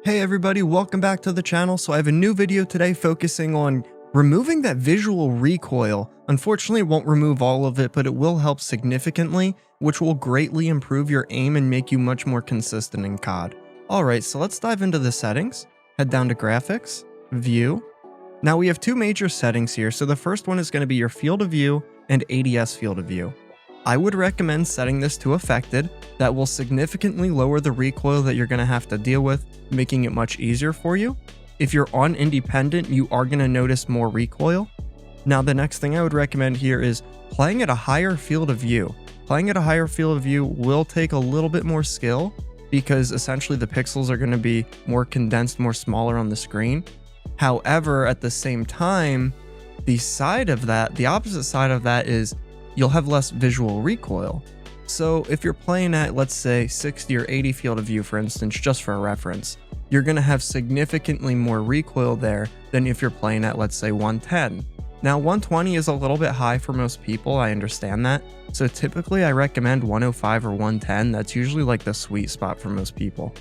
Hey everybody, welcome back to the channel. So I have a new video today focusing on removing that visual recoil. Unfortunately, it won't remove all of it, but it will help significantly, which will greatly improve your aim and make you much more consistent in COD. Alright, so let's dive into the settings. Head down to graphics, view. Now we have two major settings here. So the first one is going to be your field of view and ADS field of view. I would recommend setting this to affected. That will significantly lower the recoil that you're going to have to deal with, making it much easier for you. If you're on independent, you are going to notice more recoil. Now the next thing I would recommend here is playing at a higher field of view. Playing at a higher field of view will take a little bit more skill because essentially the pixels are going to be more condensed, more smaller on the screen. However, at the same time, the opposite side of that is you'll have less visual recoil. So if you're playing at, let's say, 60 or 80 field of view, for instance, just for a reference, you're going to have significantly more recoil there than if you're playing at, let's say, 110. Now, 120 is a little bit high for most people, I understand that. So typically I recommend 105 or 110. That's usually like the sweet spot for most people.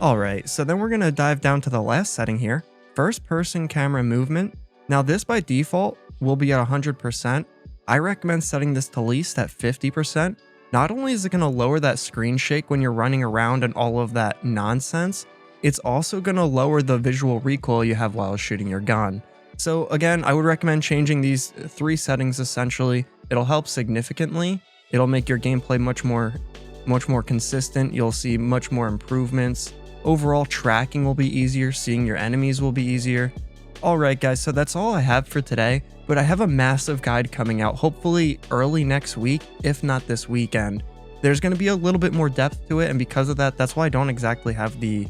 Alright, so then we're going to dive down to the last setting here. First person camera movement. Now this by default will be at 100%. I recommend setting this to least at 50%. Not only is it going to lower that screen shake when you're running around and all of that nonsense, it's also going to lower the visual recoil you have while shooting your gun. So again, I would recommend changing these three settings essentially. It'll help significantly. It'll make your gameplay much more consistent. You'll see much more improvements. Overall tracking will be easier. Seeing your enemies will be easier. Alright guys, so that's all I have for today, but I have a massive guide coming out hopefully early next week, if not this weekend. There's going to be a little bit more depth to it, and because of that, that's why I don't exactly have the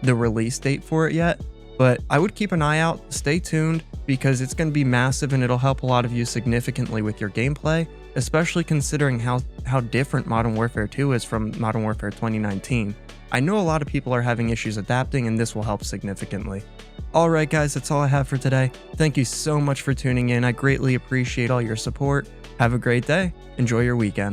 release date for it yet, but I would keep an eye out, stay tuned, because it's going to be massive and it'll help a lot of you significantly with your gameplay, especially considering how different Modern Warfare 2 is from Modern Warfare 2019. I know a lot of people are having issues adapting, and this will help significantly. Alright guys, that's all I have for today. Thank you so much for tuning in. I greatly appreciate all your support. Have a great day. Enjoy your weekend.